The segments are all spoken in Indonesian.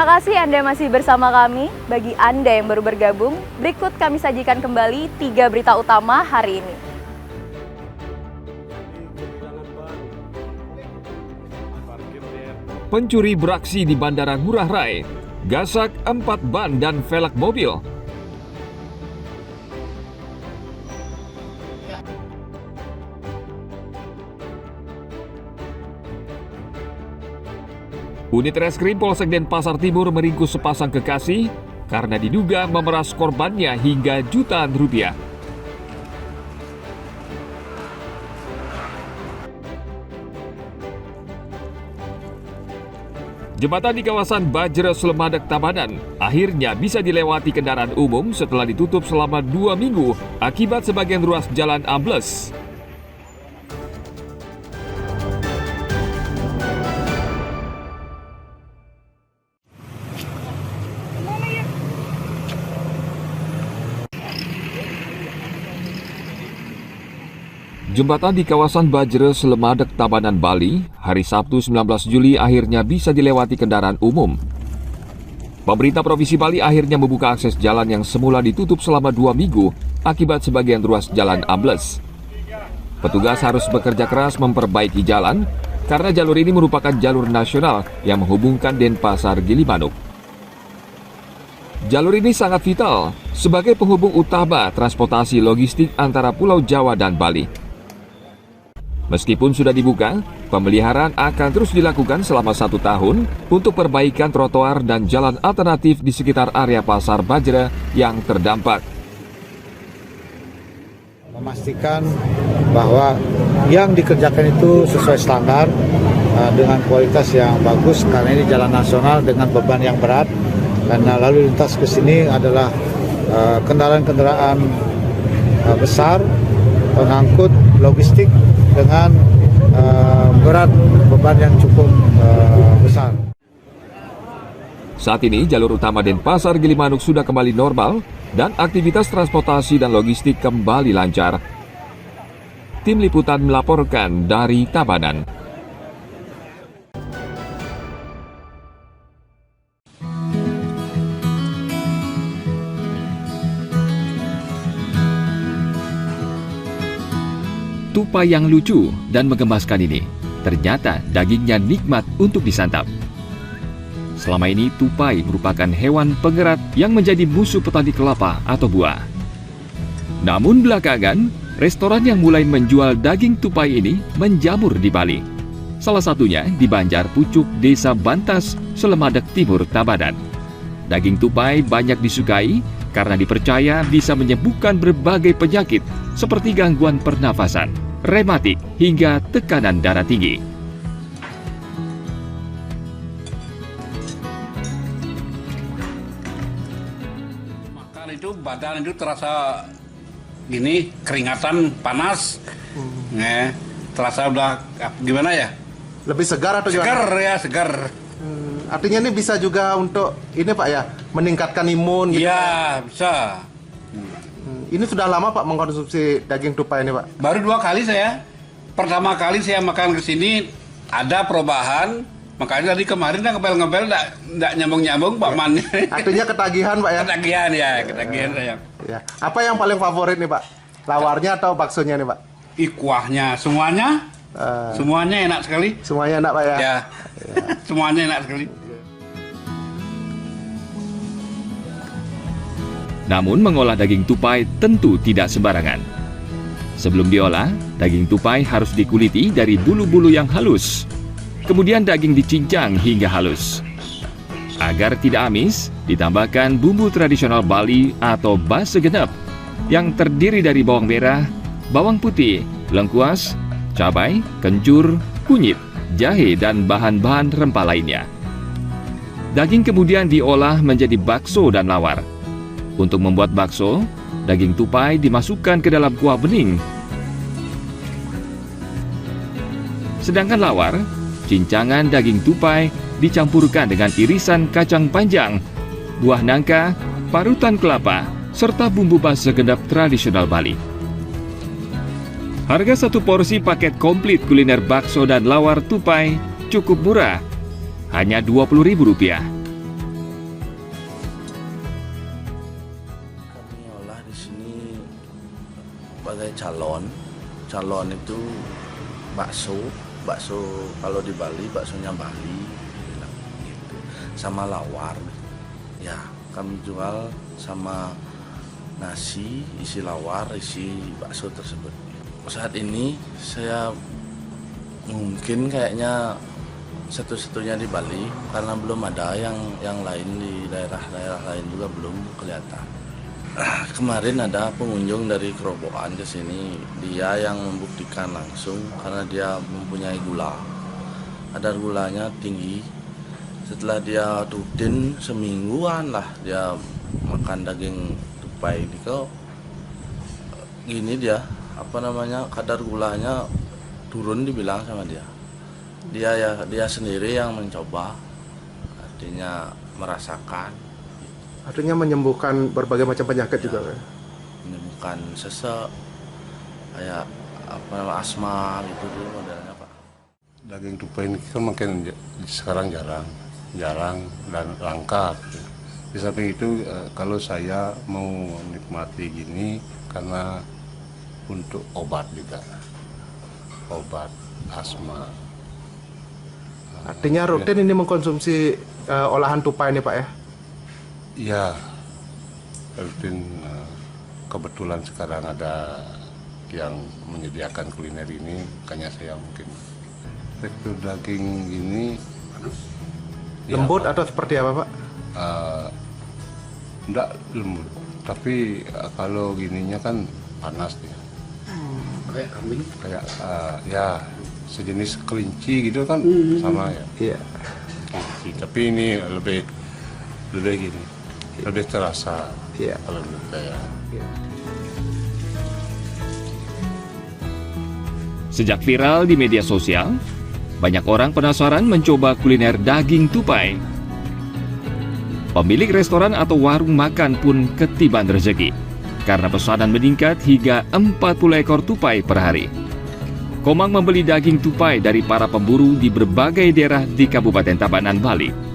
Terima kasih Anda masih bersama kami. Bagi Anda yang baru bergabung, berikut kami sajikan kembali 3 berita utama hari ini. Pencuri beraksi di Bandara Ngurah Rai, gasak 4 ban dan velg mobil. Unit Reskrim Polsek Denpasar Timur meringkus sepasang kekasih karena diduga memeras korbannya hingga jutaan rupiah. Jembatan di kawasan Bajra Slemadeg Tabanan akhirnya bisa dilewati kendaraan umum setelah ditutup selama 2 minggu akibat sebagian ruas jalan ambles. Jembatan di kawasan Bajra Slemadeg Tabanan, Bali, hari Sabtu 19 Juli akhirnya bisa dilewati kendaraan umum. Pemerintah Provinsi Bali akhirnya membuka akses jalan yang semula ditutup selama 2 minggu akibat sebagian ruas jalan ambles. Petugas harus bekerja keras memperbaiki jalan karena jalur ini merupakan jalur nasional yang menghubungkan Denpasar Gilimanuk. Jalur ini sangat vital sebagai penghubung utama transportasi logistik antara Pulau Jawa dan Bali. Meskipun sudah dibuka, pemeliharaan akan terus dilakukan selama 1 tahun untuk perbaikan trotoar dan jalan alternatif di sekitar area Pasar Bajra yang terdampak. Memastikan bahwa yang dikerjakan itu sesuai standar dengan kualitas yang bagus karena ini jalan nasional dengan beban yang berat karena lalu lintas ke sini adalah kendaraan-kendaraan besar pengangkut logistik dengan berat beban yang cukup besar. Saat ini jalur utama Denpasar Gilimanuk sudah kembali normal dan aktivitas transportasi dan logistik kembali lancar. Tim Liputan melaporkan dari Tabanan. Tupai yang lucu dan menggemaskan ini, ternyata dagingnya nikmat untuk disantap. Selama ini tupai merupakan hewan pengerat yang menjadi musuh petani kelapa atau buah. Namun belakangan, restoran yang mulai menjual daging tupai ini menjamur di Bali. Salah satunya di Banjar Pucuk, Desa Bantas, Slemadeg Timur, Tabanan. Daging tupai banyak disukai karena dipercaya bisa menyembuhkan berbagai penyakit seperti gangguan pernafasan, rematik, hingga tekanan darah tinggi. Makan itu badan itu terasa gini, keringatan, panas, terasa udah gimana ya? Lebih segar atau gimana? Segar ya, segar. Artinya ini bisa juga untuk ini Pak ya, meningkatkan imun gitu. Iya, bisa. Ini sudah lama Pak mengkonsumsi daging tupai ini Pak? Baru 2 kali saya. Pertama kali saya makan ke sini ada perubahan. Makanya tadi kemarin ngepel-ngepel enggak nyambung-nyambung Pak Man. Artinya ketagihan Pak ya? Ketagihan ya, ketagihan saya. Ya. Apa yang paling favorit nih Pak? Lawarnya atau baksonya nih Pak? Kuahnya semuanya. Semuanya enak sekali. Semuanya enak Pak ya? Ya. Semuanya enak sekali. Namun mengolah daging tupai tentu tidak sembarangan. Sebelum diolah, daging tupai harus dikuliti dari bulu-bulu yang halus. Kemudian daging dicincang hingga halus. Agar tidak amis, ditambahkan bumbu tradisional Bali atau base genep yang terdiri dari bawang merah, bawang putih, lengkuas, cabai, kencur, kunyit, jahe, dan bahan-bahan rempah lainnya. Daging kemudian diolah menjadi bakso dan lawar. Untuk membuat bakso, daging tupai dimasukkan ke dalam kuah bening. Sedangkan lawar, cincangan daging tupai dicampurkan dengan irisan kacang panjang, buah nangka, parutan kelapa, serta bumbu base genep tradisional Bali. Harga satu porsi paket komplit kuliner bakso dan lawar tupai cukup murah, hanya Rp20.000. sebagai calon itu bakso kalau di Bali baksonya Bali gitu. Sama lawar ya kami jual sama nasi isi lawar isi bakso tersebut. Saat ini saya mungkin kayaknya satu-satunya di Bali karena belum ada yang lain di daerah-daerah lain juga belum kelihatan. Kemarin ada pengunjung dari Kerobokan ke sini, dia yang membuktikan langsung karena dia mempunyai gula. Kadar gulanya tinggi. Setelah dia rutin semingguan lah dia makan daging tupai ini kok gini dia kadar gulanya turun dibilang sama dia. Dia sendiri yang mencoba, artinya merasakan. Artinya menyembuhkan berbagai macam penyakit juga kan? Menyembuhkan sesek, kayak asma gitu dulu modelnya Pak. Daging tupai ini kan makin sekarang jarang dan langka. Di samping itu kalau saya mau menikmati gini karena untuk obat juga, obat asma. Artinya rutin ini mengkonsumsi olahan tupai ini Pak ya? Ya, rutin. Kebetulan sekarang ada yang menyediakan kuliner ini, makanya saya mungkin tekstur daging ini lembut atau seperti apa Pak? Enggak lembut, tapi kalau gininya kan panas dia. Kayak kambing. Kayak ya sejenis kelinci gitu kan sama ya. Iya. Kelinci, tapi ini lebih gini. Lebih terasa kalau menurut saya. Sejak viral di media sosial, banyak orang penasaran mencoba kuliner daging tupai. Pemilik restoran atau warung makan pun ketiban rezeki karena pesanan meningkat hingga 40 ekor tupai per hari. Komang membeli daging tupai dari para pemburu di berbagai daerah di Kabupaten Tabanan, Bali.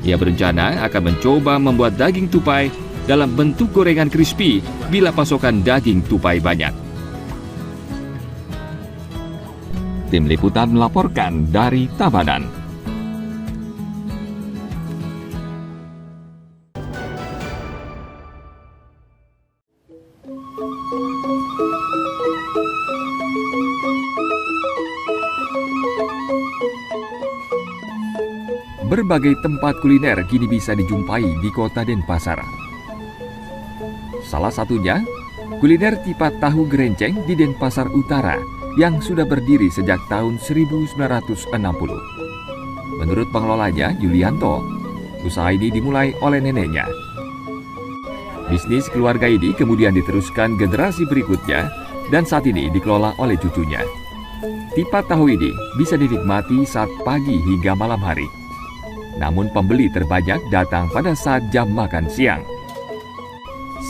Ia berencana akan mencoba membuat daging tupai dalam bentuk gorengan crispy bila pasokan daging tupai banyak. Tim Liputan melaporkan dari Tabanan. Berbagai tempat kuliner kini bisa dijumpai di kota Denpasar. Salah satunya, kuliner Tipat Tahu Gerenceng di Denpasar Utara yang sudah berdiri sejak tahun 1960. Menurut pengelolanya, Yulianto, usaha ini dimulai oleh neneknya. Bisnis keluarga ini kemudian diteruskan generasi berikutnya dan saat ini dikelola oleh cucunya. Tipat tahu ini bisa dinikmati saat pagi hingga malam hari. Namun pembeli terbanyak datang pada saat jam makan siang.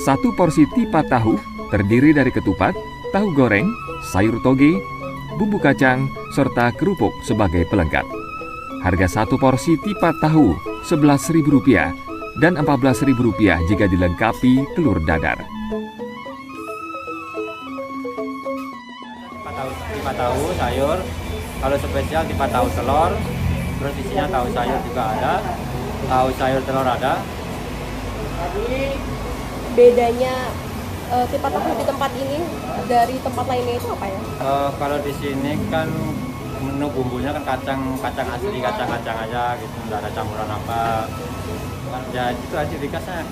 Satu porsi tipat tahu terdiri dari ketupat, tahu goreng, sayur toge, bumbu kacang, serta kerupuk sebagai pelengkap. Harga satu porsi tipat tahu Rp11.000 dan Rp14.000 jika dilengkapi telur dadar. Tipat tahu sayur, kalau spesial tipat tahu telur. Terus isinya tahu sayur juga ada, tahu sayur telur ada. Bedanya tipat tahu di tempat ini dari tempat lainnya itu apa ya? Kalau di sini kan menu bumbunya kan kacang asli, kacang aja gitu, nggak ada campuran apa. Ya itu aja dikasnya.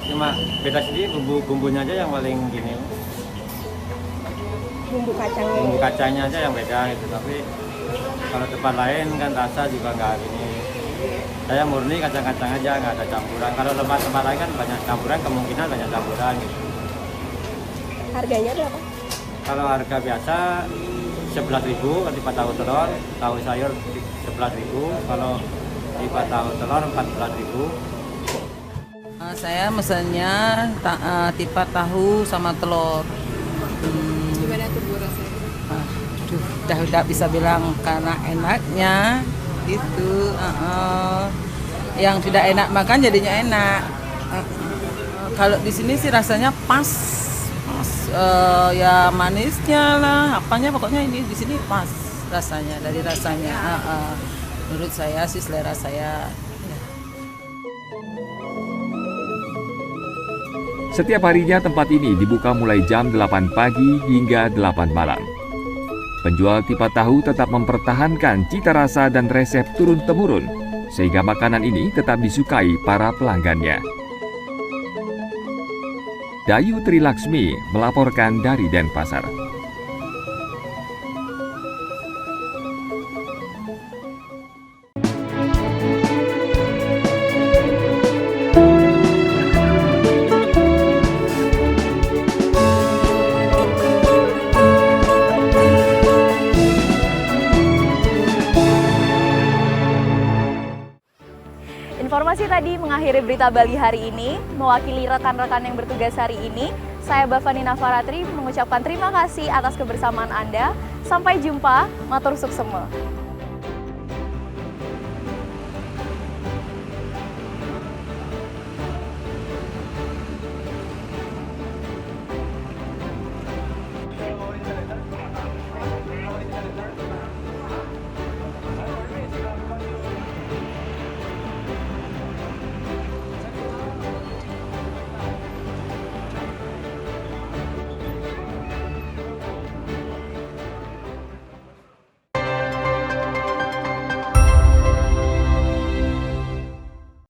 Cuma beda sendiri bumbunya aja yang paling gini. Bumbu kacangnya. Bumbu kacangnya aja yang beda gitu, tapi kalau tempat lain kan rasa juga nggak gini. Saya murni kacang-kacang aja, nggak ada campuran. Kalau tempat lain kan banyak campuran, kemungkinan banyak campuran. Gitu. Harganya berapa? Kalau harga biasa 11.000, kalau tipat tahu telur, tahu sayur 11.000. Kalau tipat tahu telur 14.000. Saya mesennya tipat tahu sama telur. Gimana tuh Bu rasanya? Udah bisa bilang karena enaknya gitu. Yang tidak enak makan jadinya enak. Kalau di sini sih rasanya pas ya manisnya lah, apanya pokoknya ini di sini pas rasanya, dari rasanya. Menurut saya sih, selera saya. Setiap harinya tempat ini dibuka mulai jam 8 pagi hingga 8 malam. Penjual tipat tahu tetap mempertahankan cita rasa dan resep turun-temurun, sehingga makanan ini tetap disukai para pelanggannya. Dayu Trilaksmi melaporkan dari Denpasar. Informasi tadi mengakhiri berita Bali hari ini. Mewakili rekan-rekan yang bertugas hari ini, saya Bavani Nafaratri mengucapkan terima kasih atas kebersamaan Anda. Sampai jumpa, matur suksema.